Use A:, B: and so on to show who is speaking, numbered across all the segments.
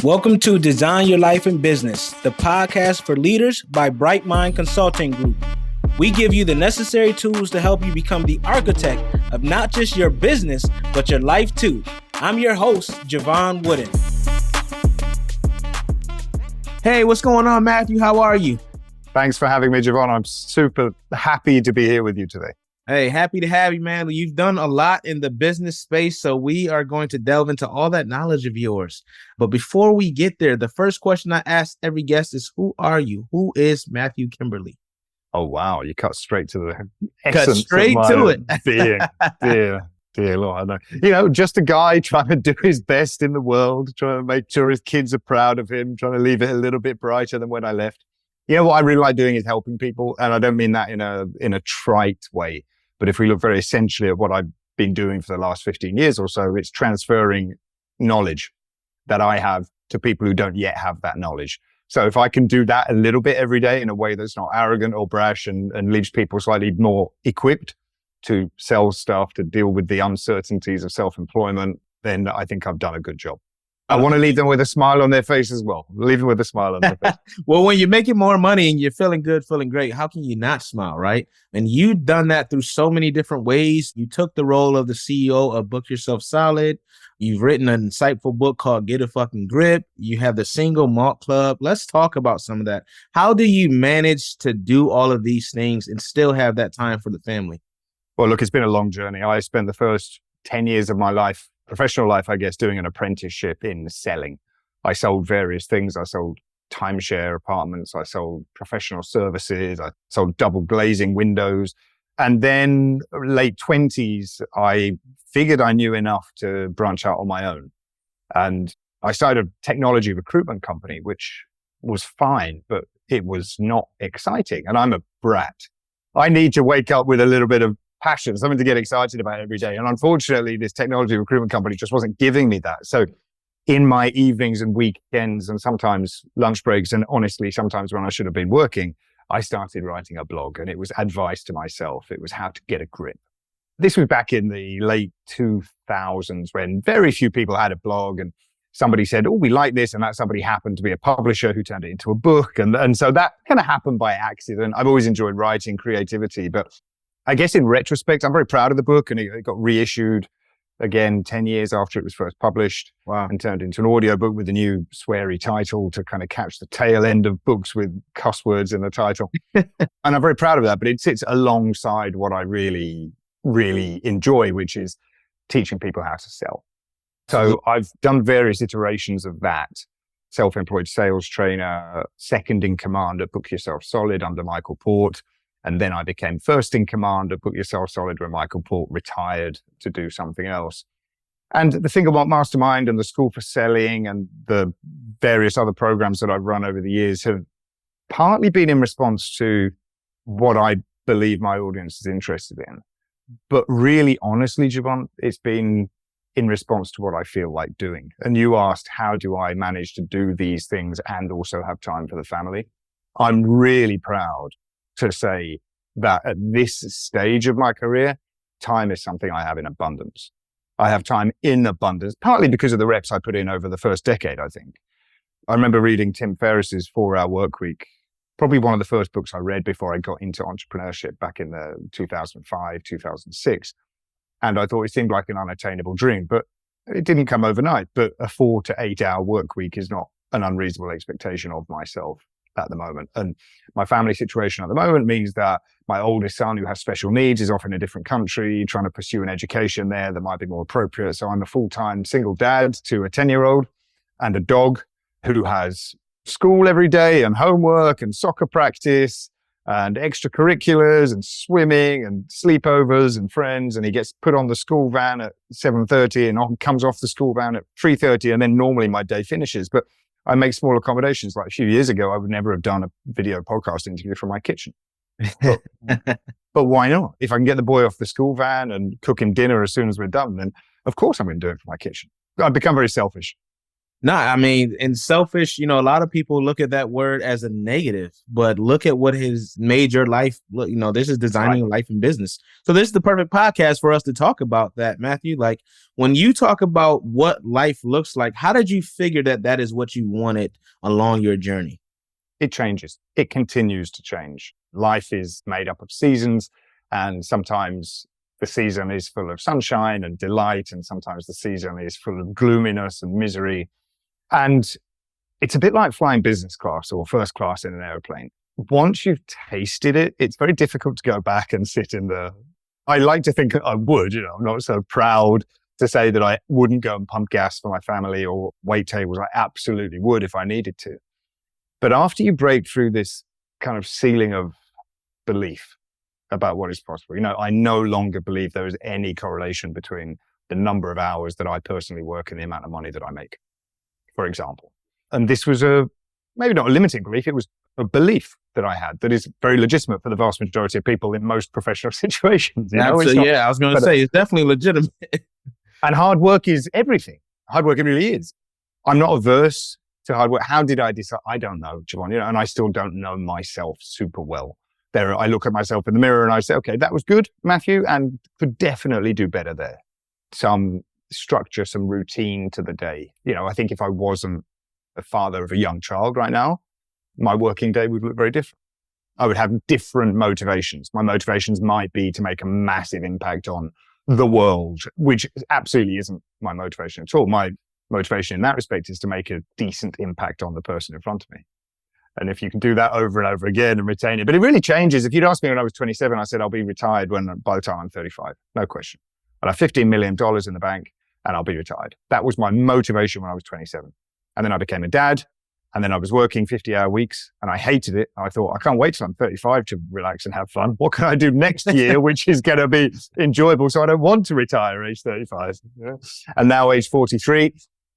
A: Welcome to Design Your Life in Business, the podcast for leaders by Bright Mind Consulting Group. We give you the necessary tools to help you become the architect of not just your business, but your life too. I'm your host, Jevon Wooden. Hey, what's going on, Matthew? How are you?
B: Thanks for having me, Jevon. I'm super happy to be here with you today.
A: Hey, happy to have you, man. You've done a lot in the business space, so we are going to delve into all that knowledge of yours. But before we get there, the first question I ask every guest is, who are you? Who is Matthew Kimberley?
B: Oh, wow. You cut straight to the essence of my
A: to it.
B: Dear Lord, I know. You know, just a guy trying to do his best in the world, trying to make sure his kids are proud of him, trying to leave it a little bit brighter than when I left. You know, what I really like doing is helping people. And I don't mean that in a trite way. But if we look very essentially at what I've been doing for the last 15 years or so, it's transferring knowledge that I have to people who don't yet have that knowledge. So if I can do that a little bit every day in a way that's not arrogant or brash and leaves people slightly more equipped to sell stuff, to deal with the uncertainties of self-employment, then I think I've done a good job. I want to leave them with a smile on their face as well. Leave them with a smile on their face.
A: Well, when you're making more money and you're feeling good, feeling great, how can you not smile, right? And you've done that through so many different ways. You took the role of the CEO of Book Yourself Solid. You've written an insightful book called Get a Fucking Grip. You have the Single Malt Club. Let's talk about some of that. How do you manage to do all of these things and still have that time for the family?
B: Well, look, it's been a long journey. I spent the first 10 years of my life, professional life, I guess, doing an apprenticeship in selling. I sold various things. I sold timeshare apartments. I sold professional services. I sold double glazing windows. And then late 20s, I figured I knew enough to branch out on my own. And I started a technology recruitment company, which was fine, but it was not exciting. And I'm a brat. I need to wake up with a little bit of passion, something to get excited about every day. And unfortunately, this technology recruitment company just wasn't giving me that. So in my evenings and weekends and sometimes lunch breaks, and honestly, sometimes when I should have been working, I started writing a blog, and it was advice to myself. It was how to get a grip. This was back in the late 2000s when very few people had a blog, and somebody said, oh, we like this. And that somebody happened to be a publisher who turned it into a book. And so that kind of happened by accident. I've always enjoyed writing, creativity, but I guess in retrospect, I'm very proud of the book, and it got reissued again 10 years after it was first published.
A: Wow.
B: And turned into an audiobook with a new sweary title to kind of catch the tail end of books with cuss words in the title. And I'm very proud of that, but it sits alongside what I really, really enjoy, which is teaching people how to sell. So I've done various iterations of that. Self-employed sales trainer, second in command at Book Yourself Solid under Michael Port. And then I became first in command at Book Yourself Solid when Michael Port retired to do something else. And the thing about Mastermind and the School for Selling and the various other programs that I've run over the years have partly been in response to what I believe my audience is interested in. But really, honestly, Jevon, it's been in response to what I feel like doing. And you asked, how do I manage to do these things and also have time for the family? I'm really proud to say that at this stage of my career, time is something I have in abundance. I have time in abundance, partly because of the reps I put in over the first decade, I think. I remember reading Tim Ferriss's 4-Hour Workweek, probably one of the first books I read before I got into entrepreneurship back in the 2005, 2006. And I thought it seemed like an unattainable dream, but it didn't come overnight. But a 4 to 8 hour work week is not an unreasonable expectation of myself at the moment. And my family situation at the moment means that my oldest son, who has special needs, is off in a different country, trying to pursue an education there that might be more appropriate. So I'm a full-time single dad to a 10-year-old and a dog who has school every day and homework and soccer practice and extracurriculars and swimming and sleepovers and friends. And he gets put on the school van at 7:30 and comes off the school van at 3:30. And then normally my day finishes. But I make small accommodations. Like a few years ago, I would never have done a video podcast interview from my kitchen. But why not? If I can get the boy off the school van and cook him dinner as soon as we're done, then of course I'm going to do it from my kitchen. I've become very selfish.
A: No, I mean, and selfish, a lot of people look at that word as a negative, but look at what his major life, look, this is
B: Right.
A: designing life and business. So this is the perfect podcast for us to talk about that, Matthew. Like when you talk about what life looks like, how did you figure that that is what you wanted along your journey?
B: It changes. It continues to change. Life is made up of seasons, and sometimes the season is full of sunshine and delight, and sometimes the season is full of gloominess and misery. And it's a bit like flying business class or first class in an airplane. Once you've tasted it, it's very difficult to go back and sit in the... I like to think I would, I'm not so proud to say that I wouldn't go and pump gas for my family or wait tables. I absolutely would if I needed to. But after you break through this kind of ceiling of belief about what is possible, I no longer believe there is any correlation between the number of hours that I personally work and the amount of money that I make, for example. And this was maybe not a limiting belief, it was a belief that I had that is very legitimate for the vast majority of people in most professional situations.
A: Absolutely, yeah, I was going to say, it's definitely legitimate.
B: And hard work is everything. Hard work, it really is. I'm not averse to hard work. How did I decide? I don't know, Jevon, and I still don't know myself super well. I look at myself in the mirror and I say, okay, that was good, Matthew, and could definitely do better there. Some structure, some routine to the day. I think if I wasn't a father of a young child right now, my working day would look very different. I would have different motivations. My motivations might be to make a massive impact on the world, which absolutely isn't my motivation at all. My motivation in that respect is to make a decent impact on the person in front of me. And if you can do that over and over again and retain it, but it really changes. If you'd asked me when I was 27, I said, I'll be retired by the time I'm 35. No question. I'll have $15 million in the bank and I'll be retired. That was my motivation when I was 27. And then I became a dad. And then I was working 50-hour weeks and I hated it. I thought, I can't wait till I'm 35 to relax and have fun. What can I do next year, which is going to be enjoyable? So I don't want to retire age 35. And now age 43,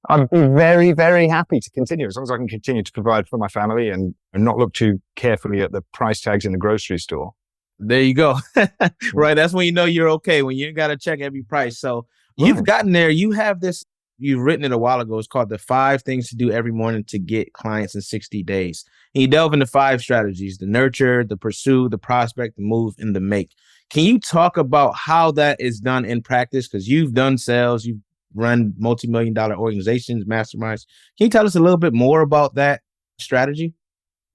B: I'm very, very happy to continue as long as I can continue to provide for my family and not look too carefully at the price tags in the grocery store.
A: There you go. Right. That's when you know you're okay, when you got to check every price. So you've gotten there. You have this, you've written it a while ago. It's called the 5 Things to Do Every Morning to Get Clients in 60 Days. And you delve into 5 strategies: the nurture, the pursue, the prospect, the move, and the make. Can you talk about how that is done in practice? Because you've done sales, you've run multi-million-dollar organizations, masterminds. Can you tell us a little bit more about that strategy?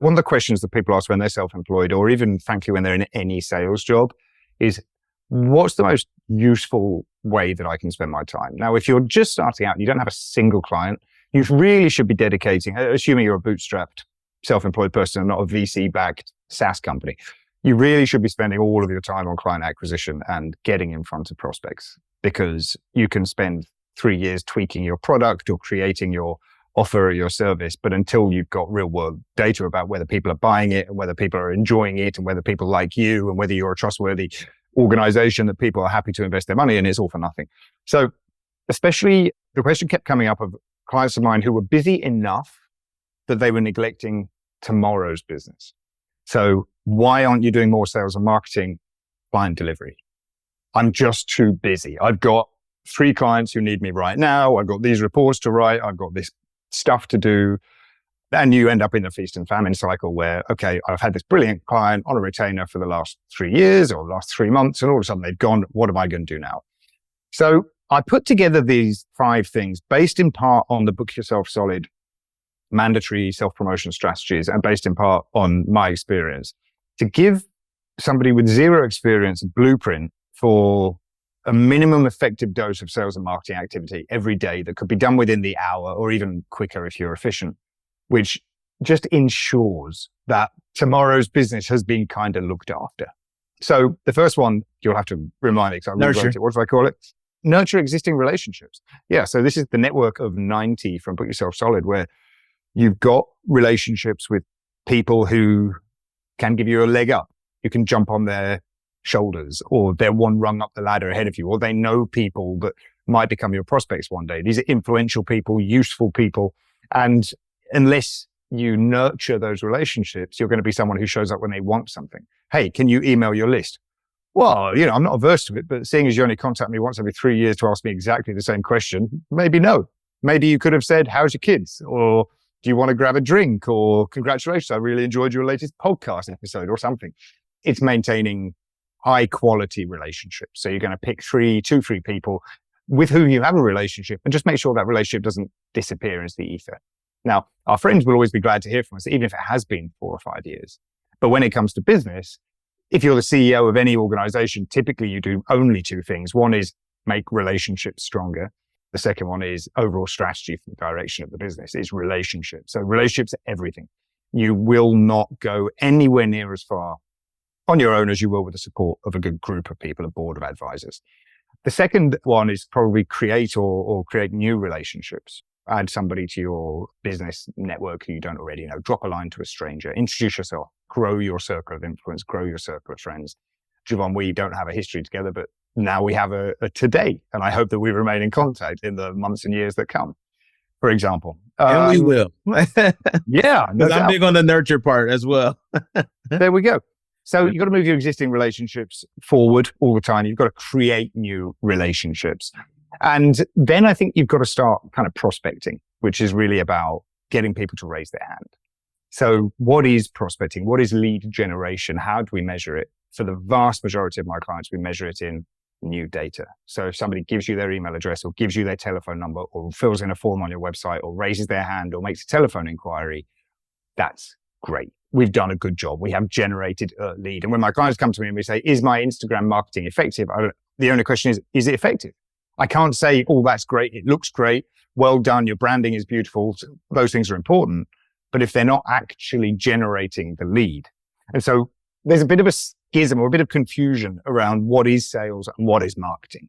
B: One of the questions that people ask when they're self-employed, or even frankly when they're in any sales job, is what's the most useful way that I can spend my time? Now, if you're just starting out and you don't have a single client, you really should be dedicating, assuming you're a bootstrapped self-employed person and not a VC-backed SaaS company, you really should be spending all of your time on client acquisition and getting in front of prospects, because you can spend 3 years tweaking your product or creating your offer or your service. But until you've got real world data about whether people are buying it and whether people are enjoying it and whether people like you and whether you're a trustworthy organization that people are happy to invest their money in, it's all for nothing. So especially the question kept coming up of clients of mine who were busy enough that they were neglecting tomorrow's business. So why aren't you doing more sales and marketing? Client delivery. I'm just too busy. I've got 3 clients who need me right now. I've got these reports to write. I've got this stuff to do. And you end up in the feast and famine cycle where, okay, I've had this brilliant client on a retainer for the last 3 years or last 3 months, and all of a sudden they've gone. What am I going to do now? So I put together these 5 things based in part on the Book Yourself Solid mandatory self-promotion strategies and based in part on my experience to give somebody with zero experience a blueprint for a minimum effective dose of sales and marketing activity every day that could be done within the hour or even quicker if you're efficient, which just ensures that tomorrow's business has been kind of looked after. So the first one, you'll have to remind me because I really wrote it. What do I call it? Nurture existing relationships. Yeah. So this is the network of 90 from Book Yourself Solid, where you've got relationships with people who can give you a leg up. You can jump on their shoulders, or they're one rung up the ladder ahead of you, or they know people that might become your prospects one day. These are influential people, useful people. And unless you nurture those relationships, you're going to be someone who shows up when they want something. Hey, can you email your list? Well, I'm not averse to it, but seeing as you only contact me once every 3 years to ask me exactly the same question, maybe no. Maybe you could have said, how's your kids? Or do you want to grab a drink? Or congratulations, I really enjoyed your latest podcast episode or something. It's maintaining high quality relationships. So you're going to pick three people with whom you have a relationship and just make sure that relationship doesn't disappear into the ether. Now, our friends will always be glad to hear from us, even if it has been 4 or 5 years. But when it comes to business, if you're the CEO of any organization, typically you do only 2 things. One is make relationships stronger. The second one is overall strategy for the direction of the business is relationships. So relationships are everything. You will not go anywhere near as far on your own as you will with the support of a good group of people, a board of advisors. The second one is probably create or create new relationships. Add somebody to your business network who you don't already know. Drop a line to a stranger. Introduce yourself. Grow your circle of influence. Grow your circle of friends. Jevon, we don't have a history together, but now we have a today. And I hope that we remain in contact in the months and years that come, for example.
A: And we will.
B: Yeah. No
A: I'm big on the nurture part as well.
B: There we go. So you've got to move your existing relationships forward all the time. You've got to create new relationships. And then I think you've got to start kind of prospecting, which is really about getting people to raise their hand. So what is prospecting? What is lead generation? How do we measure it? For the vast majority of my clients, we measure it in new data. So if somebody gives you their email address or gives you their telephone number or fills in a form on your website or raises their hand or makes a telephone inquiry, that's great. We've done a good job. We have generated a lead. And when my clients come to me and we say, is my Instagram marketing effective? The only question is it effective? I can't say, oh, that's great. It looks great. Well done. Your branding is beautiful. Those things are important. But if they're not actually generating the lead. And so there's a bit of a schism or a bit of confusion around what is sales and what is marketing.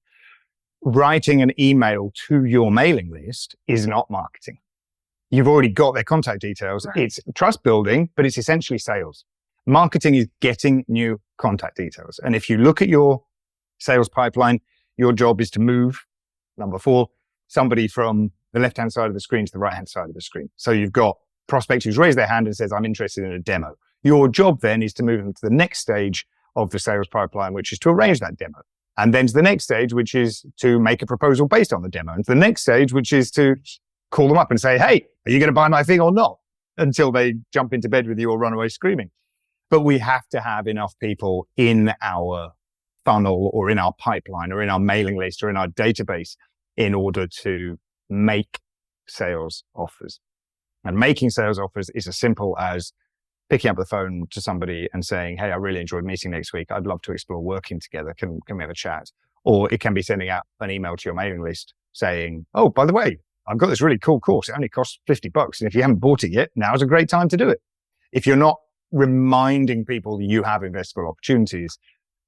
B: Writing an email to your mailing list is not marketing. You've already got their contact details. Right. It's trust building, but it's essentially sales. Marketing is getting new contact details. And if you look at your sales pipeline, your job is to move, number 4, somebody from the left-hand side of the screen to the right-hand side of the screen. So you've got prospects who's raised their hand and says, I'm interested in a demo. Your job then is to move them to the next stage of the sales pipeline, which is to arrange that demo. And then to the next stage, which is to make a proposal based on the demo. And to the next stage, which is to call them up and say, hey, are you going to buy my thing or not? Until they jump into bed with you or run away screaming. But we have to have enough people in our funnel or in our pipeline or in our mailing list or in our database in order to make sales offers. And making sales offers is as simple as picking up the phone to somebody and saying, hey, I really enjoyed meeting next week. I'd love to explore working together. Can we have a chat? Or it can be sending out an email to your mailing list saying, oh, by the way, I've got this really cool course. It only costs $50. And if you haven't bought it yet, now's a great time to do it. If you're not reminding people you have investable opportunities,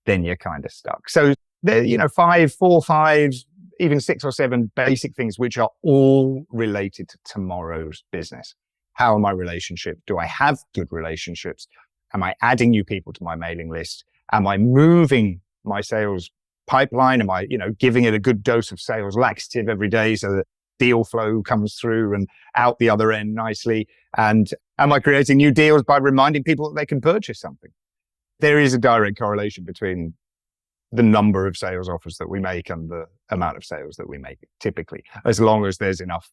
B: then you're kind of stuck. So there, 4, 5, even 6 or 7 basic things, which are all related to tomorrow's business. How are my relationships? Do I have good relationships? Am I adding new people to my mailing list? Am I moving my sales pipeline? Am I, giving it a good dose of sales laxative every day so that deal flow comes through and out the other end nicely? And am I creating new deals by reminding people that they can purchase something? There is a direct correlation between the number of sales offers that we make and the amount of sales that we make, typically, as long as there's enough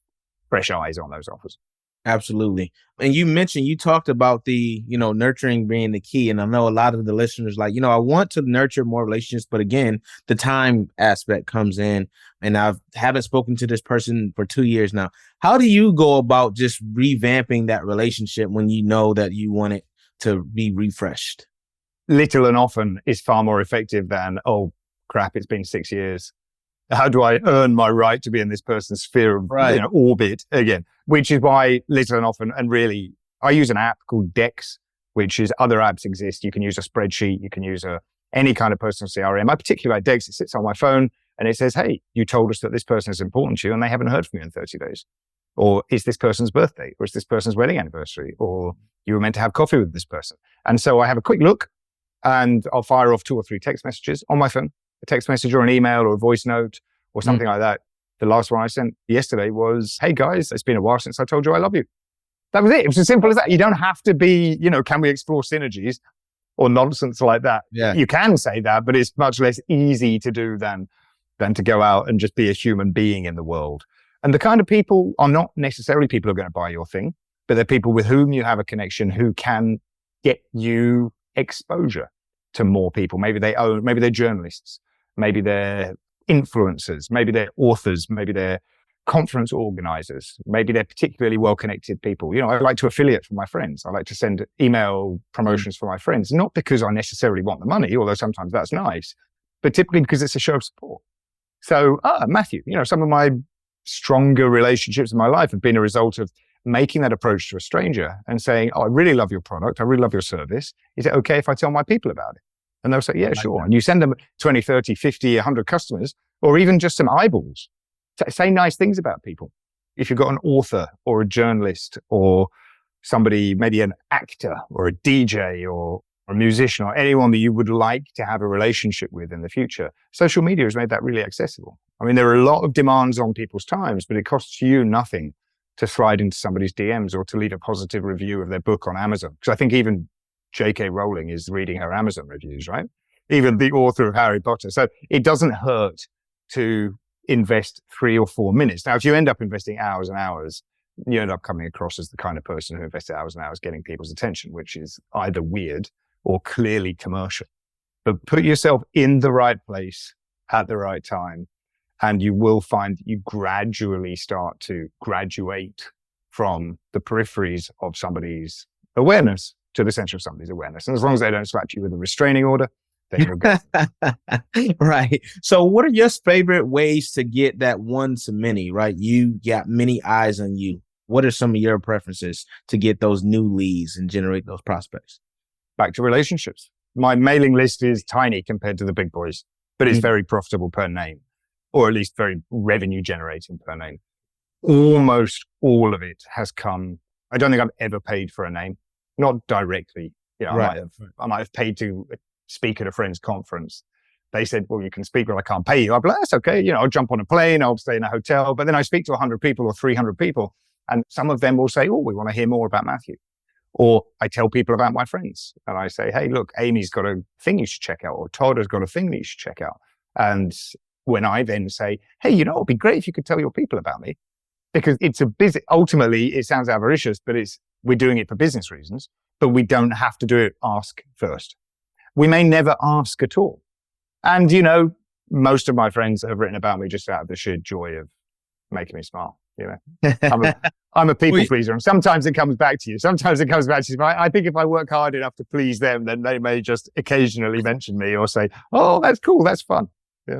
B: fresh eyes on those offers.
A: Absolutely. And you talked about the, nurturing being the key. And I know a lot of the listeners I want to nurture more relationships, but again, the time aspect comes in, and I haven't spoken to this person for 2 years now. How do you go about just revamping that relationship when you know that you want it to be refreshed?
B: Little and often is far more effective than, oh crap, it's been 6 years. How do I earn my right to be in this person's sphere of orbit again? Which is why little and often, and really, I use an app called Dex, which is other apps exist. You can use a spreadsheet. You can use any kind of personal CRM. I particularly like Dex. It sits on my phone and it says, hey, you told us that this person is important to you and they haven't heard from you in 30 days. Or is this person's birthday? Or is this person's wedding anniversary? Or you were meant to have coffee with this person. And so I have a quick look and I'll fire off 2 or 3 text messages on my phone. A text message or an email or a voice note or something like that. The last one I sent yesterday was, hey guys, it's been a while since I told you I love you. That was it. It was as simple as that. You don't have to be, can we explore synergies or nonsense like that?
A: Yeah.
B: You can say that, but it's much less easy to do than to go out and just be a human being in the world. And the kind of people are not necessarily people who are going to buy your thing, but they're people with whom you have a connection who can get you exposure to more people. Maybe they're journalists, maybe they're influencers, maybe they're authors, maybe they're conference organizers, maybe they're particularly well-connected people. I like to affiliate for my friends. I like to send email promotions for my friends, not because I necessarily want the money, although sometimes that's nice, but typically because it's a show of support. So, Matthew, some of my stronger relationships in my life have been a result of making that approach to a stranger and saying, I really love your product. I really love your service. Is it okay if I tell my people about it? And they'll say, yeah, sure. And you send them 20, 30, 50, 100 customers, or even just some eyeballs. Say nice things about people. If you've got an author or a journalist or somebody, maybe an actor or a DJ or a musician or anyone that you would like to have a relationship with in the future, social media has made that really accessible. I mean, there are a lot of demands on people's times, but it costs you nothing to slide into somebody's DMs or to leave a positive review of their book on Amazon. Because I think even J.K. Rowling is reading her Amazon reviews, right? Even the author of Harry Potter. So it doesn't hurt to invest 3 or 4 minutes. Now, if you end up investing hours and hours, you end up coming across as the kind of person who invested hours and hours getting people's attention, which is either weird or clearly commercial. But put yourself in the right place at the right time, and you will find you gradually start to graduate from the peripheries of somebody's awareness to the center of somebody's awareness. And as long as they don't slap you with a restraining order, then you're good.
A: Right. So what are your favorite ways to get that one to many, right? You got many eyes on you. What are some of your preferences to get those new leads and generate those prospects?
B: Back to relationships. My mailing list is tiny compared to the big boys, but it's very profitable per name, or at least very revenue generating per name. Almost all of it has come. I don't think I've ever paid for a name, not directly.
A: Right.
B: I might have paid to speak at a friend's conference. They said, well, you can speak, but I can't pay you. I'll be like, that's okay. I'll jump on a plane, I'll stay in a hotel. But then I speak to 100 people or 300 people, and some of them will say, oh, we want to hear more about Matthew. Or I tell people about my friends and I say, hey, look, Amy's got a thing you should check out, or Todd has got a thing that you should check out. And when I then say, hey, it'd be great if you could tell your people about me, because it's a business. Ultimately, it sounds avaricious, but we're doing it for business reasons, but we don't have to do it ask first. We may never ask at all. And, most of my friends have written about me just out of the sheer joy of making me smile. I'm a people pleaser, and sometimes it comes back to you. Sometimes it comes back to you. I think if I work hard enough to please them, then they may just occasionally mention me or say, oh, that's cool. That's fun.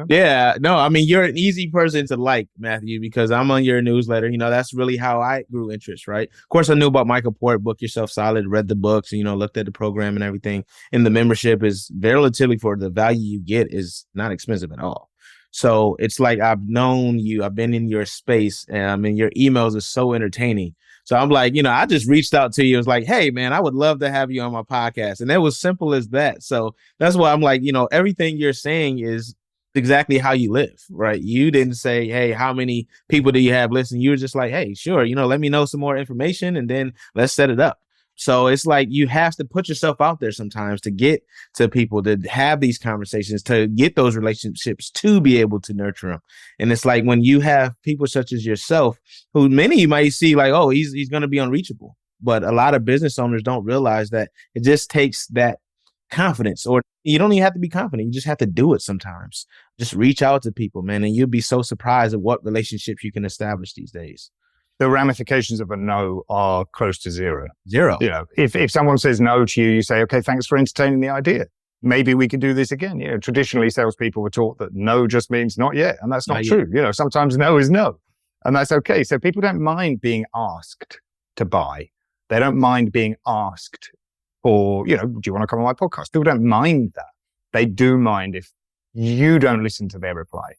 A: Yeah. No, I mean, you're an easy person to like, Matthew, because I'm on your newsletter. That's really how I grew interest, right? Of course, I knew about Michael Port, Book Yourself Solid, read the books, looked at the program and everything. And the membership is relatively, for the value you get, is not expensive at all. So it's like, I've known you, I've been in your space, and your emails are so entertaining. So I'm like, I just reached out to you. It was like, hey, man, I would love to have you on my podcast. And it was simple as that. So that's why I'm like, everything you're saying is exactly how you live, right? You didn't say, hey, how many people do you have listening? You were just like, hey, sure, let me know some more information and then let's set it up. So it's like you have to put yourself out there sometimes to get to people, to have these conversations, to get those relationships, to be able to nurture them. And it's like when you have people such as yourself, who many you might see like, oh, he's going to be unreachable. But a lot of business owners don't realize that it just takes that confidence, or you don't even have to be confident. You just have to do it sometimes. Just reach out to people, man, and you'll be so surprised at what relationships you can establish these days.
B: The ramifications of a no are close to zero.
A: Zero.
B: If someone says no to you, you say, okay, thanks for entertaining the idea. Maybe we can do this again. Traditionally, salespeople were taught that no just means not yet. And that's not true. Sometimes no is no. And that's okay. So people don't mind being asked to buy. They don't mind being asked, or, do you want to come on my podcast? People don't mind that. They do mind if you don't listen to their reply.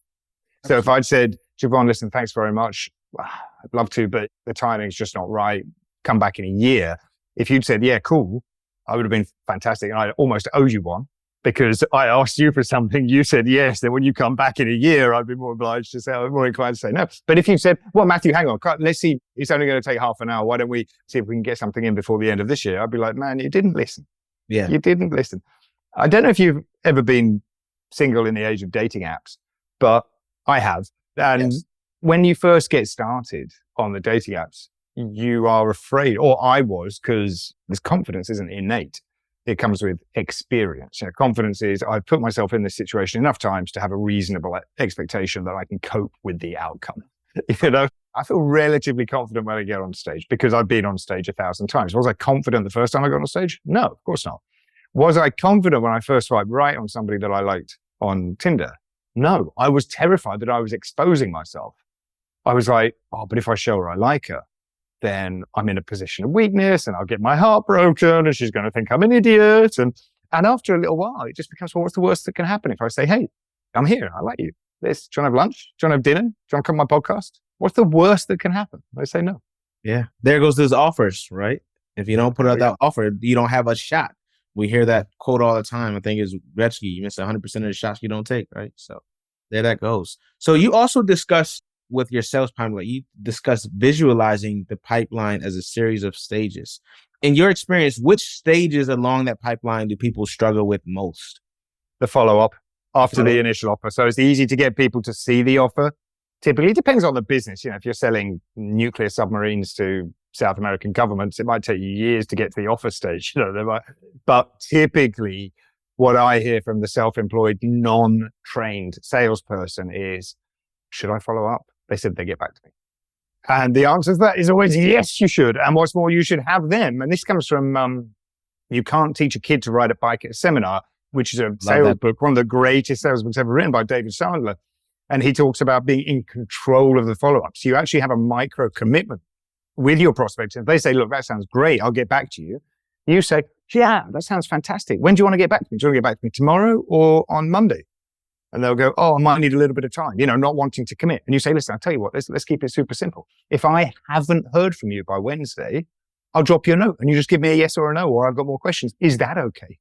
B: So if I'd said, Jevon, listen, thanks very much. I'd love to, but the timing's just not right. Come back in a year. If you'd said, yeah, cool, I would have been fantastic. And I almost owed you one because I asked you for something. You said yes. Then when you come back in a year, I'd be more obliged to say, I'm more inclined to say no. But if you said, well, Matthew, hang on, let's see, it's only going to take half an hour. Why don't we see if we can get something in before the end of this year? I'd be like, man, you didn't listen.
A: Yeah.
B: You didn't listen. I don't know if you've ever been single in the age of dating apps, but I have. And when you first get started on the dating apps, you are afraid, or I was, because this confidence isn't innate. It comes with experience. Confidence is I've put myself in this situation enough times to have a reasonable expectation that I can cope with the outcome. I feel relatively confident when I get on stage because I've been on stage 1,000 times. Was I confident the first time I got on stage? No, of course not. Was I confident when I first swiped right on somebody that I liked on Tinder? No, I was terrified that I was exposing myself. I was like, but if I show her I like her, then I'm in a position of weakness and I'll get my heart broken and she's going to think I'm an idiot. And after a little while, it just becomes, what's the worst that can happen if I say, hey, I'm here, I like you. Do you want to have lunch? Do you want to have dinner? Do you want to come on my podcast? What's the worst that can happen? I say no.
A: Yeah. There goes those offers, right? If you don't put out that offer, you don't have a shot. We hear that quote all the time. I think it's Gretzky. You miss 100% of the shots you don't take, right? So there that goes. So you also discuss with your sales pipeline, you discuss visualizing the pipeline as a series of stages. In your experience, which stages along that pipeline do people struggle with most?
B: The follow-up after the initial offer. So it's easy to get people to see the offer. Typically, it depends on the business. If you're selling nuclear submarines to South American governments, it might take you years to get to the offer stage. But typically, what I hear from the self-employed, non-trained salesperson is, should I follow up? They said they get back to me. And the answer to that is always, yes, you should. And what's more, you should have them. And this comes from, You Can't Teach a Kid to Ride a Bike at a Seminar, which is a sales book, one of the greatest sales books ever written by David Sandler. And he talks about being in control of the follow-up. So you actually have a micro commitment with your prospects. If they say, look, that sounds great, I'll get back to you. You say, yeah, that sounds fantastic. When do you want to get back to me? Do you want to get back to me tomorrow or on Monday? And they'll go, I might need a little bit of time, not wanting to commit. And you say, listen, I'll tell you what, let's keep it super simple. If I haven't heard from you by Wednesday, I'll drop you a note and you just give me a yes or a no, or I've got more questions. Is that okay?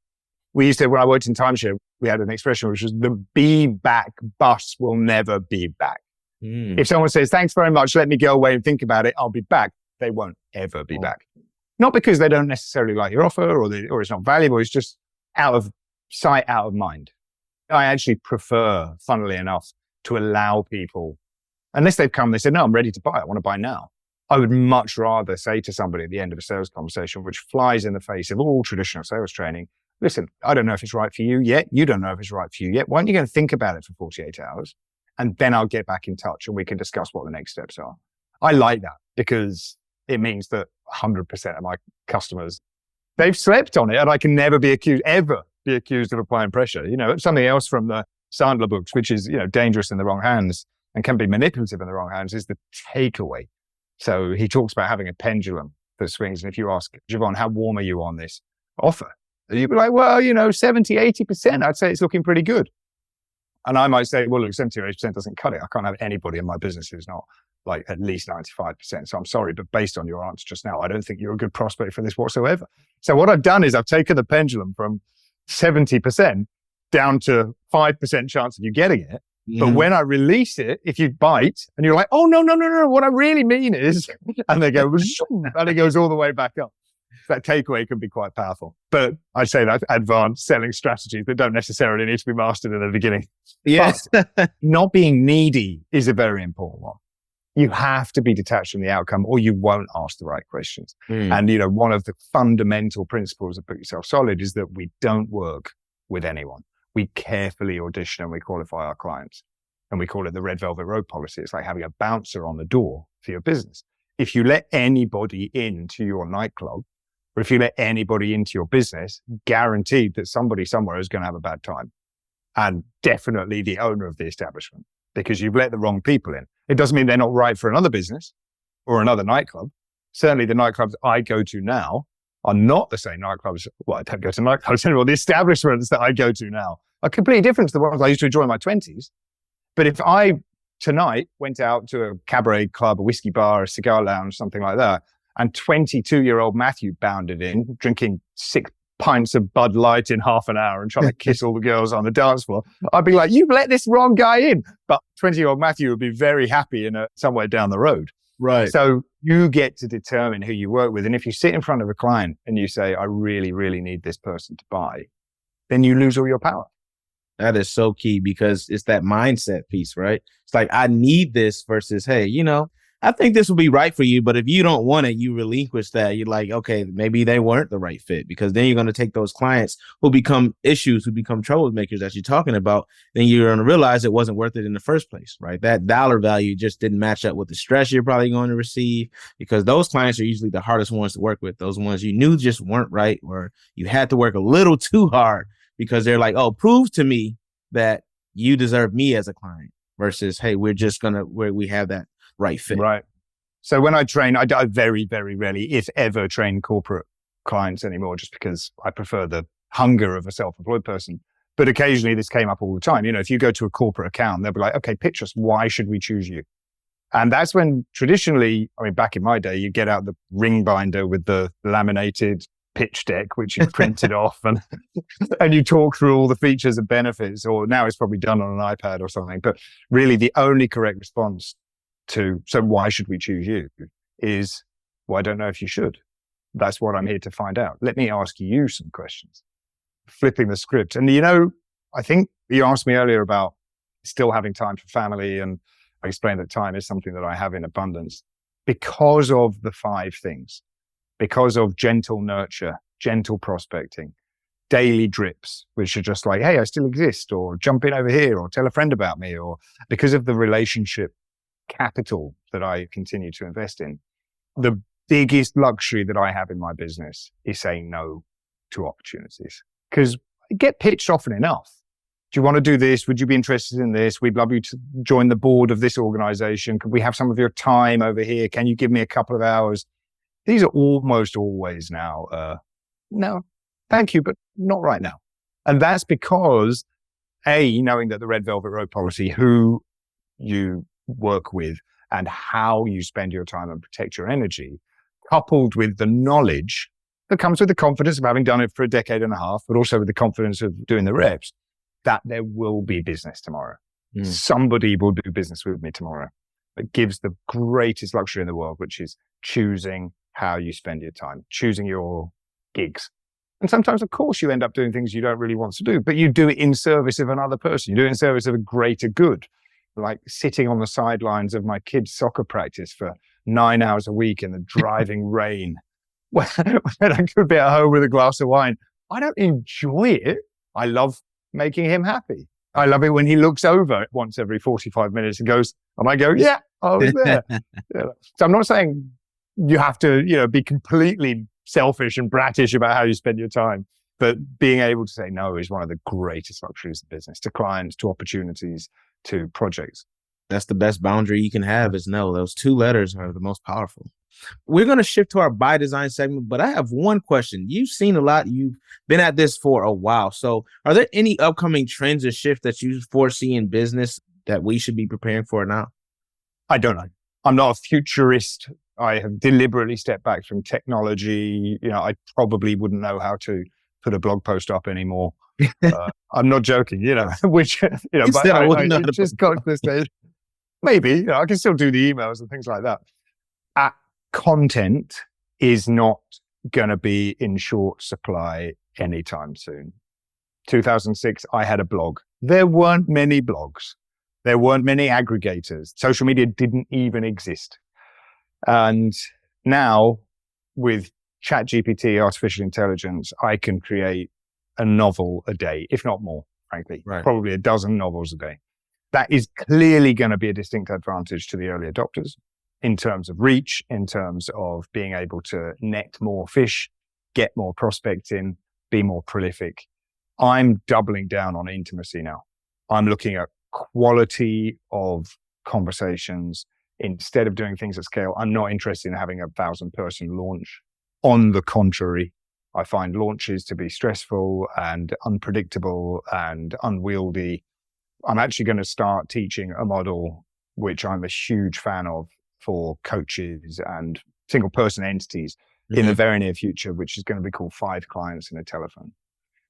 B: We used to, when I worked in timeshare, we had an expression which was the be back bus will never be back. If someone says, thanks very much, let me go away and think about it, I'll be back. They won't ever be back. Not because they don't necessarily like your offer or it's not valuable. It's just out of sight, out of mind. I actually prefer, funnily enough, to allow people, unless they've come, they said, no, I'm ready to buy. I want to buy now. I would much rather say to somebody at the end of a sales conversation, which flies in the face of all traditional sales training, listen, I don't know if it's right for you yet. You don't know if it's right for you yet. Why don't you go and think about it for 48 hours? And then I'll get back in touch and we can discuss what the next steps are. I like that because it means that 100% of my customers, they've slept on it and I can never be accused of applying pressure. Something else from the Sandler books, which is, dangerous in the wrong hands and can be manipulative in the wrong hands, is the takeaway. So he talks about having a pendulum that swings. And if you ask, Jevon, how warm are you on this offer? And you'd be like, well, 70, 80%, I'd say it's looking pretty good. And I might say, well, look, 70 or 80% doesn't cut it. I can't have anybody in my business who's not like at least 95%. So I'm sorry, but based on your answer just now, I don't think you're a good prospect for this whatsoever. So what I've done is I've taken the pendulum from 70% down to 5% chance of you getting it. But when I release it, if you bite and you're like, oh, no, what I really mean is, and they go, and it goes all the way back up. That takeaway can be quite powerful. But I'd say that's advanced selling strategies that don't necessarily need to be mastered in the beginning.
A: Yes.
B: But not being needy is a very important one. You have to be detached from the outcome or you won't ask the right questions. And, one of the fundamental principles of Book Yourself Solid is that we don't work with anyone. We carefully audition and we qualify our clients. And we call it the Red Velvet Road policy. It's like having a bouncer on the door for your business. If you let anybody into your nightclub, or if you let anybody into your business, guaranteed that somebody somewhere is going to have a bad time. And definitely the owner of the establishment, because you've let the wrong people in. It doesn't mean they're not right for another business or another nightclub. Certainly the nightclubs I go to now are not the same nightclubs. Well, I don't go to nightclubs anymore. The establishments that I go to now are completely different to the ones I used to enjoy in my 20s. But if I tonight went out to a cabaret club, a whiskey bar, a cigar lounge, something like that, and 22-year-old Matthew bounded in, drinking 6 pints of Bud Light in half an hour and trying to kiss all the girls on the dance floor, I'd be like, you've let this wrong guy in. But 20-year-old Matthew would be very happy somewhere down the road.
A: Right.
B: So you get to determine who you work with. And if you sit in front of a client and you say, I really, really need this person to buy, then you lose all your power.
A: That is so key because it's that mindset piece, right? It's like, I need this versus, hey, I think this will be right for you. But if you don't want it, you relinquish that. You're like, okay, maybe they weren't the right fit, because then you're going to take those clients who become issues, who become troublemakers that you're talking about. Then you're going to realize it wasn't worth it in the first place, right? That dollar value just didn't match up with the stress you're probably going to receive, because those clients are usually the hardest ones to work with. Those ones you knew just weren't right, or you had to work a little too hard because they're like, oh, prove to me that you deserve me as a client, versus, hey, we're just going to, where we have that right fit.
B: Right. So when I train, I very, very rarely, if ever, train corporate clients anymore, just because I prefer the hunger of a self-employed person. But occasionally this came up all the time. If you go to a corporate account, they'll be like, okay, pitch us. Why should we choose you? And that's when traditionally, back in my day, you get out the ring binder with the laminated pitch deck, which you printed off, and you talk through all the features and benefits, or now it's probably done on an iPad or something. But really the only correct response to, so why should we choose you, is, well, I don't know if you should. That's what I'm here to find out. Let me ask you some questions. Flipping the script. And I think you asked me earlier about still having time for family, and I explained that time is something that I have in abundance because of the 5 things. Because of gentle nurture, gentle prospecting, daily drips, which are just like, hey, I still exist, or jump in over here, or tell a friend about me, or because of the relationship capital that I continue to invest in. The biggest luxury that I have in my business is saying no to opportunities, because I get pitched often enough. Do you want to do this? Would you be interested in this? We'd love you to join the board of this organization. Could we have some of your time over here? Can you give me a couple of hours? These are almost always now, no, thank you, but not right now. And that's because, knowing that the Red Velvet Road policy, who you work with and how you spend your time and protect your energy, coupled with the knowledge that comes with the confidence of having done it for a decade and a half, but also with the confidence of doing the reps, that there will be business tomorrow. Somebody will do business with me tomorrow. It gives the greatest luxury in the world, which is choosing how you spend your time, choosing your gigs. And sometimes, of course, you end up doing things you don't really want to do, but you do it in service of another person. You do it in service of a greater good, like sitting on the sidelines of my kids' soccer practice for 9 hours a week in the driving rain, when I could be at home with a glass of wine. I don't enjoy it. I love making him happy. I love it when he looks over once every 45 minutes and goes, and I go, yeah, I was there. So I'm not saying you have to, be completely selfish and brattish about how you spend your time. But being able to say no is one of the greatest luxuries of business, to clients, to opportunities, to projects.
A: That's the best boundary you can have, is no. Those 2 letters are the most powerful. We're going to shift to our by design segment, but I have one question. You've seen a lot. You've been at this for a while. So are there any upcoming trends or shifts that you foresee in business that we should be preparing for now?
B: I don't know. I'm not a futurist. I have deliberately stepped back from technology. I probably wouldn't know how to put a blog post up anymore. I'm not joking, which, but I just got to this stage. Maybe, I can still do the emails and things like that. Content is not going to be in short supply anytime soon. 2006, I had a blog. There weren't many blogs. There weren't many aggregators. Social media didn't even exist. And now with ChatGPT, artificial intelligence, I can create a novel a day, if not more, frankly, probably a dozen novels a day. That is clearly going to be a distinct advantage to the early adopters in terms of reach, in terms of being able to net more fish, get more prospects in, be more prolific. I'm doubling down on intimacy now. I'm looking at quality of conversations. Instead of doing things at scale, I'm not interested in having a 1,000-person launch. On the contrary, I find launches to be stressful and unpredictable and unwieldy. I'm actually going to start teaching a model, which I'm a huge fan of, for coaches and single person entities in the very near future, which is going to be called 5 clients in a telephone.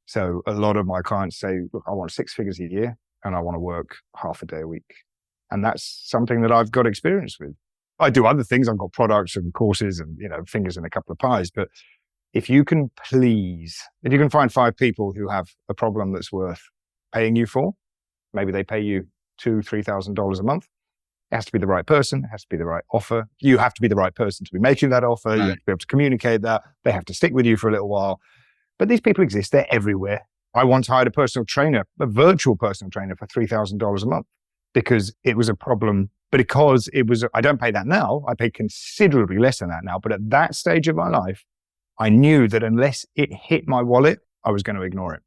B: So a lot of my clients say, look, I want 6 figures a year and I want to work half a day a week. And that's something that I've got experience with. I do other things. I've got products and courses and, fingers in a couple of pies. But if you can find 5 people who have a problem that's worth paying you for. Maybe they pay you $2,000-$3,000 a month. It has to be the right person. It has to be the right offer. You have to be the right person to be making that offer. Right. You have to be able to communicate that. They have to stick with you for a little while. But these people exist. They're everywhere. I once hired a personal trainer, a virtual personal trainer for $3,000 a month because it was a problem. But because I don't pay that now. I pay considerably less than that now. But at that stage of my life, I knew that unless it hit my wallet, I was going to ignore it.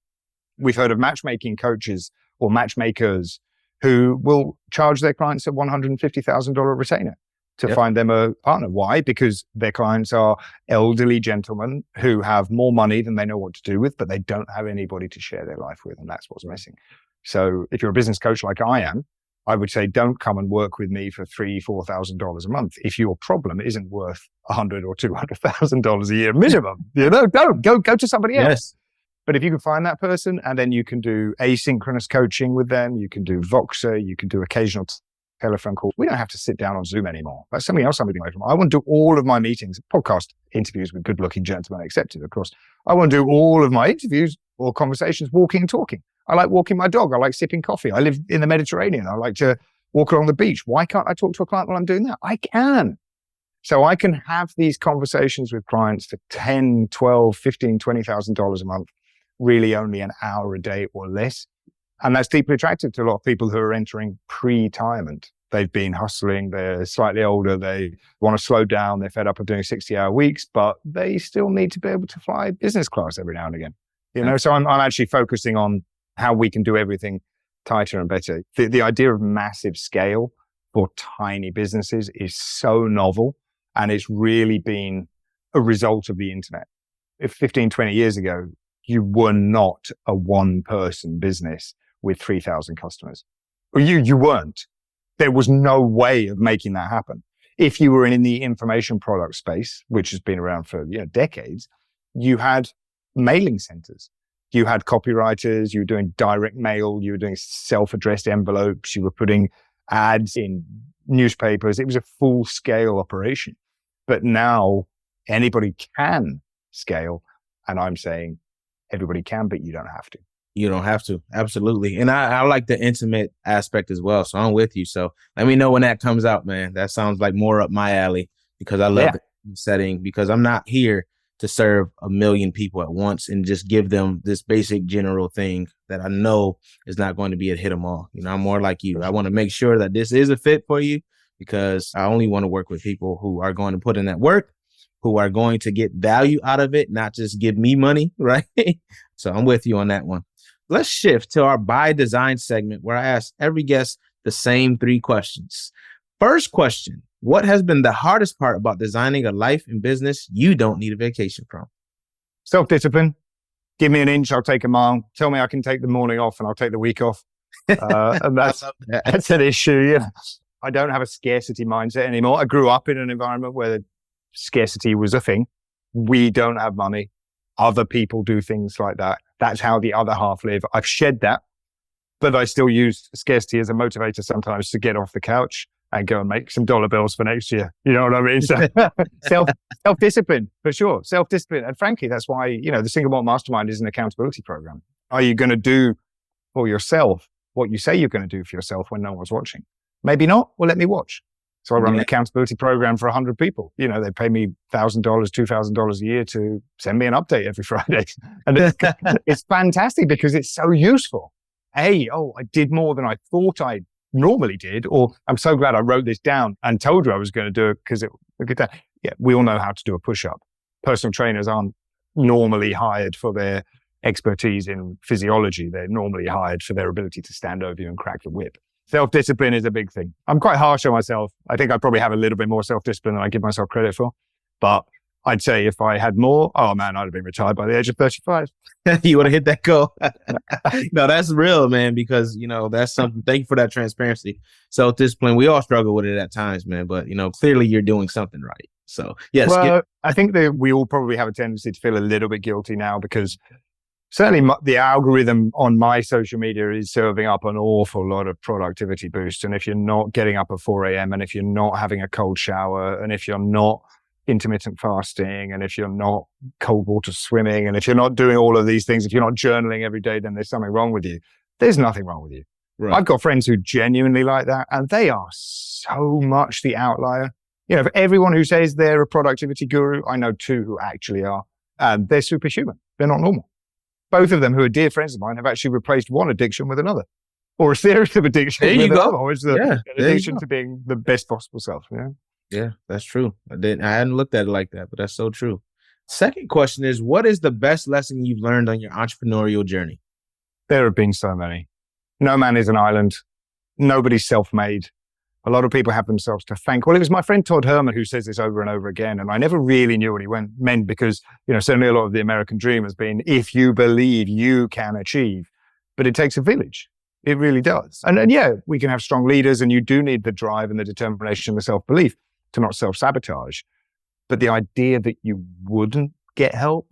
B: We've heard of matchmaking coaches or matchmakers who will charge their clients a $150,000 retainer to find them a partner. Why? Because their clients are elderly gentlemen who have more money than they know what to do with, but they don't have anybody to share their life with, and that's what's missing. So if you're a business coach like I am, I would say don't come and work with me for $3,000-$4,000 a month if your problem isn't worth $100,000 or $200,000 a year minimum. Don't go to somebody else.
A: Yes.
B: But if you can find that person, and then you can do asynchronous coaching with them, you can do Voxer, you can do occasional telephone calls. We don't have to sit down on Zoom anymore. That's something else I'm moving away from. I want to do all of my meetings, podcast interviews with good-looking gentlemen accepted, of course. I want to do all of my interviews or conversations walking and talking. I like walking my dog. I like sipping coffee. I live in the Mediterranean. I like to walk along the beach. Why can't I talk to a client while I'm doing that? I can. So I can have these conversations with clients for $10,000, $12,000, $15,000, $20,000 a month, really only an hour a day or less. And that's deeply attractive to a lot of people who are entering pre-retirement. They've been hustling, they're slightly older, they want to slow down, they're fed up of doing 60-hour weeks, but they still need to be able to fly business class every now and again. So I'm actually focusing on how we can do everything tighter and better. The idea of massive scale for tiny businesses is so novel, and it's really been a result of the internet. If 15, 20 years ago, you were not a one-person business with 3,000 customers. Or you weren't. There was no way of making that happen. If you were in the information product space, which has been around for decades, you had mailing centers. You had copywriters, you were doing direct mail, you were doing self-addressed envelopes, you were putting ads in newspapers. It was a full-scale operation. But now anybody can scale. And I'm saying everybody can, but you don't have to.
A: You don't have to. Absolutely. And I like the intimate aspect as well. So I'm with you. So let me know when that comes out, man. That sounds like more up my alley because I love the setting, because I'm not here to serve 1 million people at once and just give them this basic general thing that I know is not going to be a hit them all. I'm more like you. I want to make sure that this is a fit for you, because I only want to work with people who are going to put in that work, who are going to get value out of it, not just give me money, right? So I'm with you on that one. Let's shift to our by design segment, where I ask every guest the same 3 questions. First question: what has been the hardest part about designing a life and business you don't need a vacation from?
B: Self-discipline. Give me an inch, I'll take a mile. Tell me I can take the morning off and I'll take the week off. And that's an issue. I don't have a scarcity mindset anymore. I grew up in an environment where scarcity was a thing. We don't have money. Other people do things like that. That's how the other half live. I've shed that, but I still use scarcity as a motivator sometimes to get off the couch and go and make some dollar bills for next year. You know what I mean? So self-discipline, for sure. Self-discipline. And frankly, that's why, the Single Malt Mastermind is an accountability program. Are you going to do for yourself what you say you're going to do for yourself when no one's watching? Maybe not. Well, let me watch. So I run an accountability program for 100 people. They pay me $1,000, $2,000 a year to send me an update every Friday. And it's fantastic because it's so useful. I did more than I thought I normally did, or I'm so glad I wrote this down and told you I was going to do it because we all know how to do a push-up. Personal trainers aren't normally hired for their expertise in physiology. They're normally hired for their ability to stand over you and crack the whip. Self-discipline is a big thing. I'm quite harsh on myself. I think I probably have a little bit more self-discipline than I give myself credit for. But I'd say if I had more, I'd have been retired by the age of 35.
A: You would have hit that goal. No, that's real, man, because, that's something. Thank you for that transparency. Self-discipline, we all struggle with it at times, man. But, clearly you're doing something right. So, yes.
B: Well, I think that we all probably have a tendency to feel a little bit guilty now because certainly the algorithm on my social media is serving up an awful lot of productivity boost. And if you're not getting up at 4 a.m. and if you're not having a cold shower and if you're not intermittent fasting and if you're not cold water swimming and if you're not doing all of these things, if you're not journaling every day, then there's something wrong with you. there's nothing wrong with you.
A: Right.
B: I've got friends who genuinely like that, and they are so much the outlier. You know, for everyone who says they're a productivity guru, I know 2 who actually are, and they're superhuman. They're not normal. Both of them, who are dear friends of mine, have actually replaced one addiction with another, or a series of addictions
A: There you
B: with
A: go.
B: another. Or it's an
A: There you
B: addiction
A: go.
B: to being the best possible self. You know?
A: Yeah, that's true. I hadn't looked at it like that, but that's so true. Second question is, what is the best lesson you've learned on your entrepreneurial journey?
B: There have been so many. No man is an island. Nobody's self-made. A lot of people have themselves to thank. Well, it was my friend Todd Herman who says this over and over again, and I never really knew what he meant because, you know, certainly a lot of the American dream has been, if you believe, you can achieve. But it takes a village. It really does. And yeah, we can have strong leaders, and you do need the drive and the determination and the self-belief to not self-sabotage. But the idea that you wouldn't get help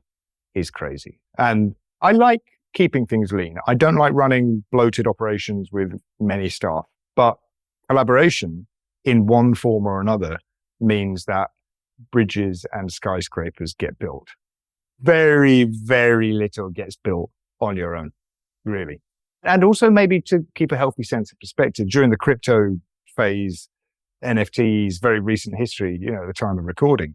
B: is crazy. And I like keeping things lean. I don't like running bloated operations with many staff, but collaboration in one form or another means that bridges and skyscrapers get built. Very, very little gets built on your own, really. And also maybe to keep a healthy sense of perspective during the crypto phase, NFTs, very recent history, you know, at the time of recording,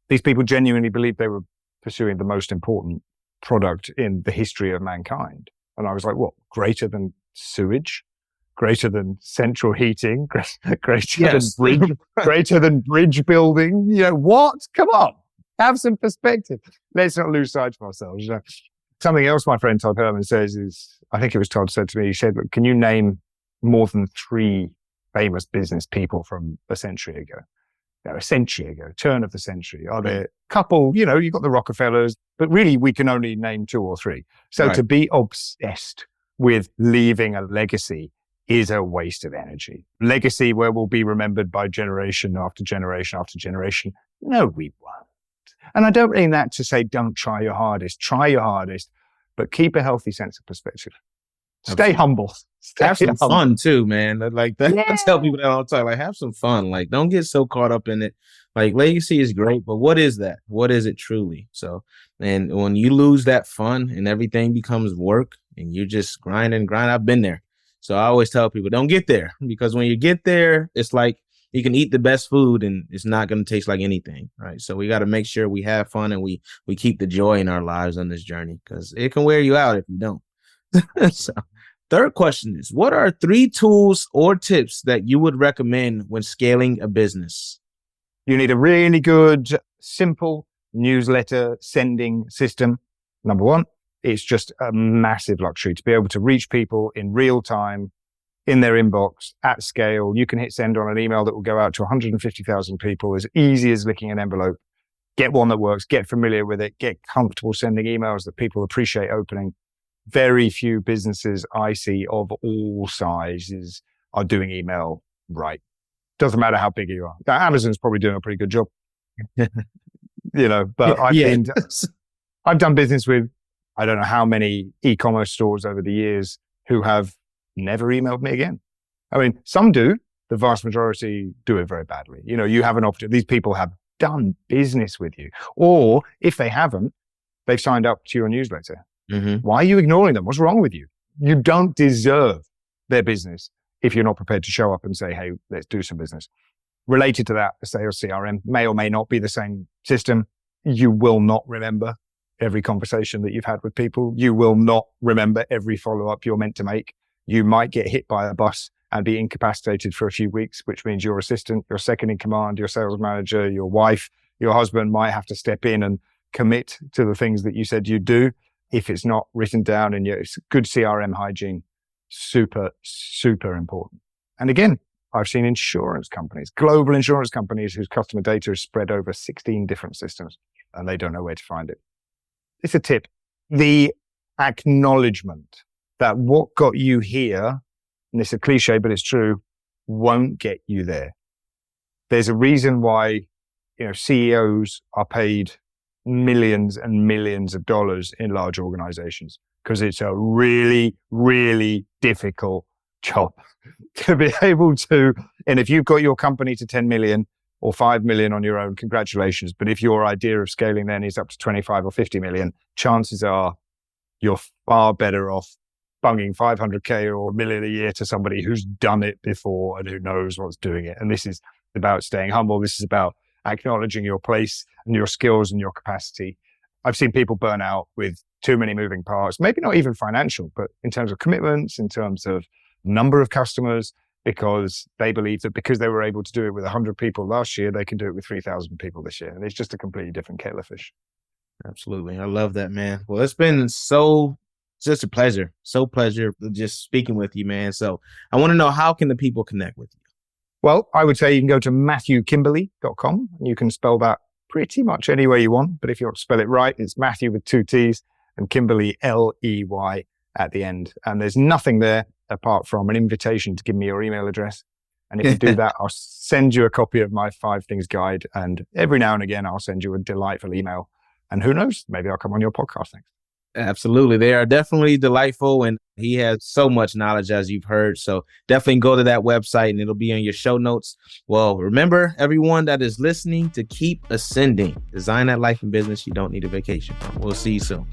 B: these people genuinely believed they were pursuing the most important product in the history of mankind. And I was like, what, greater than sewage? Greater than central heating? Greater than bridge building? You know, what? Come on, have some perspective. Let's not lose sight of ourselves. You know? Something else my friend Todd Herman says is, I think it was Todd said to me, he said, look, can you name more than 3 famous business people from a century ago? You know, a century ago, turn of the century. Are there a couple, you know, you've got the Rockefellers, but really we can only name 2 or 3. So to be obsessed with leaving a legacy is a waste of energy. Legacy where we'll be remembered by generation after generation after generation. No, we won't. And I don't mean that to say don't try your hardest, but keep a healthy sense of perspective. Stay humble.
A: Have some fun too, man. Like that, I tell people that all the time. Like, have some fun. Like, don't get so caught up in it. Like, legacy is great, but what is that? What is it truly? So, and when you lose that fun and everything becomes work and you just grind, I've been there. So I always tell people, don't get there, because when you get there, it's like you can eat the best food and it's not going to taste like anything, right? So we got to make sure we have fun and we keep the joy in our lives on this journey, because it can wear you out if you don't. So, third question is, what are 3 tools or tips that you would recommend when scaling a business?
B: You need a really good, simple newsletter sending system. Number 1, it's just a massive luxury to be able to reach people in real time, in their inbox, at scale. You can hit send on an email that will go out to 150,000 people as easy as licking an envelope. Get one that works, get familiar with it, get comfortable sending emails that people appreciate opening. Very few businesses I see of all sizes are doing email right. Doesn't matter how big you are. Now, Amazon's probably doing a pretty good job, you know, but I've done business with, I don't know how many e-commerce stores over the years who have never emailed me again. I mean, some do. The vast majority do it very badly. You know, you have an opportunity. These people have done business with you. Or if they haven't, they've signed up to your newsletter. Mm-hmm. Why are you ignoring them? What's wrong with you? You don't deserve their business if you're not prepared to show up and say, hey, let's do some business. Related to that, the sales CRM may or may not be the same system. You will not remember every conversation that you've had with people. You will not remember every follow-up you're meant to make. You might get hit by a bus and be incapacitated for a few weeks, which means your assistant, your second in command, your sales manager, your wife, your husband might have to step in and commit to the things that you said you'd do. If it's not written down in your good CRM hygiene, super, super important. And again, I've seen insurance companies, global insurance companies whose customer data is spread over 16 different systems and they don't know where to find it. It's a tip. The acknowledgement that what got you here, and it's a cliche, but it's true, won't get you there. There's a reason why, you know, CEOs are paid millions and millions of dollars in large organizations, because it's a really, really difficult job to be able to. And if you've got your company to 10 million or 5 million on your own, congratulations. But if your idea of scaling then is up to 25 or 50 million, chances are you're far better off bunging 500K or $1 million a year to somebody who's done it before and who knows what's doing it. And this is about staying humble. This is about acknowledging your place and your skills and your capacity. I've seen people burn out with too many moving parts, maybe not even financial, but in terms of commitments, in terms of number of customers, because they believe that because they were able to do it with 100 people last year, they can do it with 3,000 people this year. And it's just a completely different kettle of fish.
A: Absolutely. I love that, man. Well, it's been just a pleasure. So pleasure just speaking with you, man. So I want to know, how can the people connect with you?
B: Well, I would say you can go to MatthewKimberley.com. You can spell that pretty much any way you want. But if you want to spell it right, it's Matthew with 2 T's and Kimberley, Ley at the end. And there's nothing there apart from an invitation to give me your email address. And if you do that, I'll send you a copy of my 5 Things Guide. And every now and again, I'll send you a delightful email. And who knows, maybe I'll come on your podcast next.
A: Absolutely. They are definitely delightful. And he has so much knowledge, as you've heard. So definitely go to that website and it'll be in your show notes. Well, remember, everyone that is listening, to keep ascending. Design that life and business you don't need a vacation from. We'll see you soon.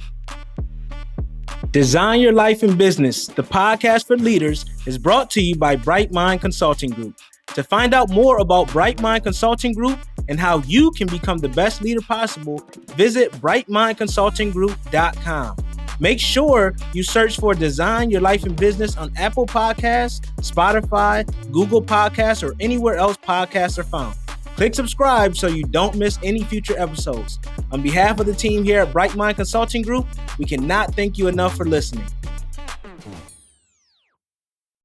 A: Design Your Life and Business, the podcast for leaders, is brought to you by Bright Mind Consulting Group. To find out more about Bright Mind Consulting Group and how you can become the best leader possible, visit brightmindconsultinggroup.com. Make sure you search for Design Your Life and Business on Apple Podcasts, Spotify, Google Podcasts, or anywhere else podcasts are found. Click subscribe so you don't miss any future episodes. On behalf of the team here at Bright Mind Consulting Group, we cannot thank you enough for listening.